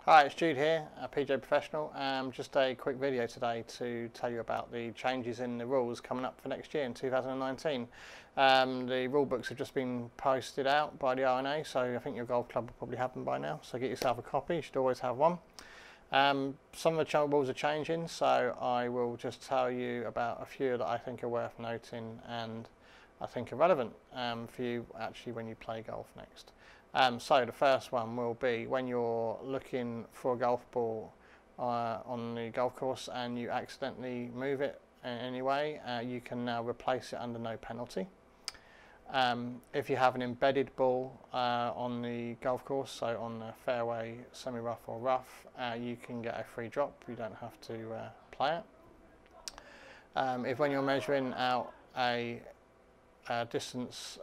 Hi, it's Jude here, a PJ Professional. Just a quick video today to tell you about the changes in the rules coming up for next year in 2019. The rule books have just been posted out by the R&A, so I think your golf club will probably have them by now, so get yourself a copy. You should always have one. Some of the rules are changing, so I will just tell you about a few that I think are worth noting and I think are relevant for you actually when you play golf next. So the first one will be when you're looking for a golf ball on the golf course and you accidentally move it in any way, you can now replace it under no penalty. If you have an embedded ball on the golf course, so on the fairway, semi-rough or rough, you can get a free drop. You don't have to play it. If when you're measuring out a distance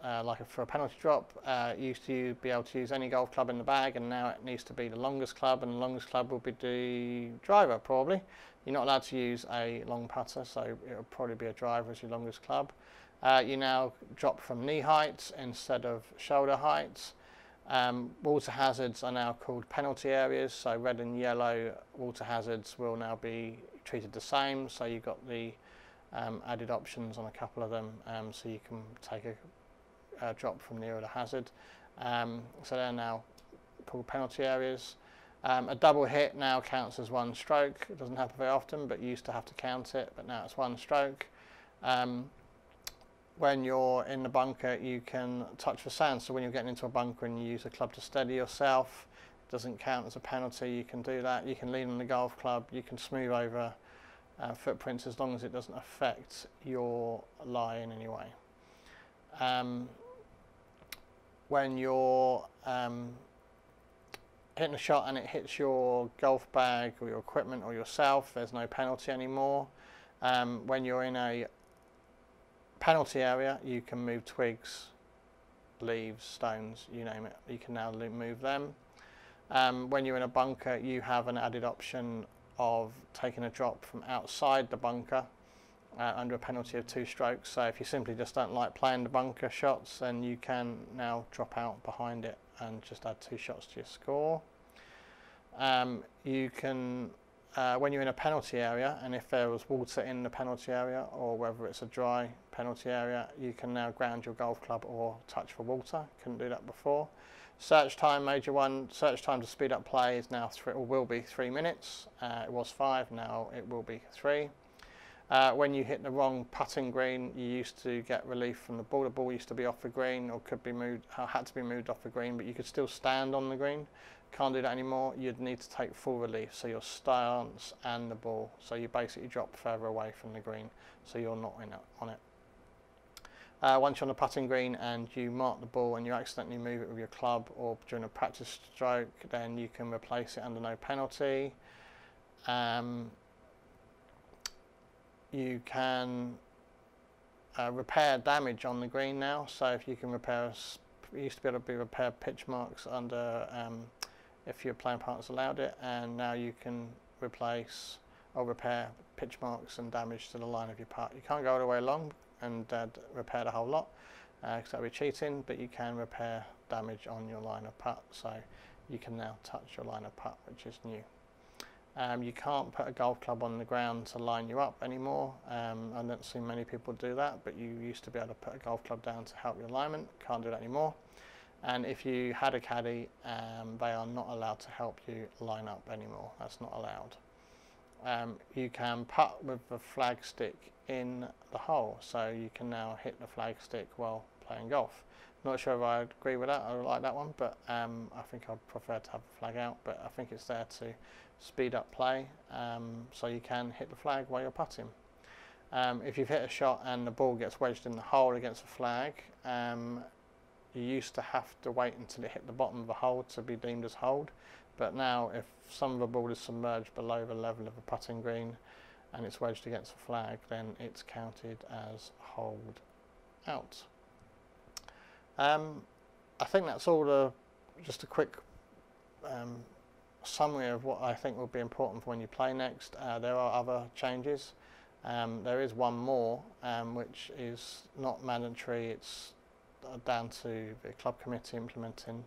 for a penalty drop, used to be able to use any golf club in the bag, and now it needs to be the longest club, and the longest club will be the driver probably. You're not allowed to use a long putter, so it will probably be a driver as your longest club. You now drop from knee height instead of shoulder height. Water hazards are now called penalty areas, so red and yellow water hazards will now be treated the same, so you've got the added options on a couple of them, so you can take a drop from near the hazard. So they're now called penalty areas. A double hit now counts as one stroke. It doesn't happen very often, but you used to have to count it, but now it's one stroke. When you're in the bunker, you can touch the sand, so when you're getting into a bunker and you use a club to steady yourself, it doesn't count as a penalty. You can do that. You can lean on the golf club, you can smooth over footprints as long as it doesn't affect your lie in any way. When you're hitting a shot and it hits your golf bag or your equipment or yourself, there's no penalty anymore. When you're in a penalty area, you can move twigs, leaves, stones, you name it. You can now move them. When you're in a bunker, you have an added option of taking a drop from outside the bunker under a penalty of 2 strokes. So if you simply just don't like playing the bunker shots, then you can now drop out behind it and just add 2 shots to your score. You can, when you're in a penalty area, and if there was water in the penalty area or whether it's a dry penalty area, you can now ground your golf club or touch for water. Couldn't do that before. Search time, major one. Search time to speed up play is now will be 3 minutes. It was 5, now it will be 3. When you hit the wrong putting green, you used to get relief from the ball. The ball used to be off the green or could be moved, had to be moved off the green, but you could still stand on the green. Can't do that anymore. You'd need to take full relief, so your stance and the ball. So you basically drop further away from the green, so you're not on it. Once you're on the putting green and you mark the ball and you accidentally move it with your club or during a practice stroke, then you can replace it under no penalty. You can repair damage on the green now. So if you can repair, it used to be able to repair pitch marks under if your playing partners allowed it, and now you can replace or repair pitch marks and damage to the line of your putt. You can't go all the way along and repair the whole lot, because that would be cheating, but you can repair damage on your line of putt, so you can now touch your line of putt, which is new. You can't put a golf club on the ground to line you up anymore. I don't see many people do that, but you used to be able to put a golf club down to help your alignment. Can't do that anymore. And if you had a caddy, they are not allowed to help you line up anymore. That's not allowed. You can putt with the flagstick in the hole, so you can now hit the flagstick while playing golf. Not sure if I agree with that, I like that one, but I think I'd prefer to have the flag out, but I think it's there to speed up play, so you can hit the flag while you're putting. If you've hit a shot and the ball gets wedged in the hole against the flag, you used to have to wait until it hit the bottom of the hole to be deemed as hold, but now if some of the ball is submerged below the level of the putting green and it's wedged against the flag, then it's counted as hold out. I think that's all just a quick summary of what I think will be important for when you play next. There are other changes. There is one more, which is not mandatory. It's down to the club committee implementing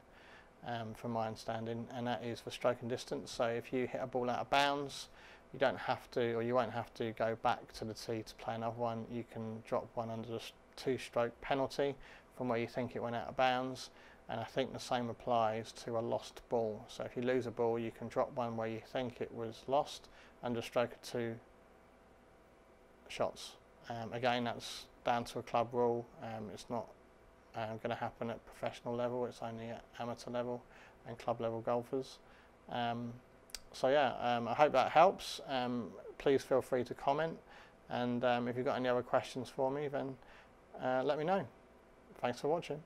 from my understanding, and that is for stroke and distance. So if you hit a ball out of bounds, you don't have to, or you won't have to go back to the tee to play another one. You can drop one under the 2-stroke penalty from where you think it went out of bounds, and I think the same applies to a lost ball. So if you lose a ball, you can drop one where you think it was lost under a stroke of 2 shots. Again, that's down to a club rule. It's not going to happen at professional level. It's only at amateur level and club level golfers. So yeah, I hope that helps. Please feel free to comment, and if you've got any other questions for me, then let me know. Thanks for watching.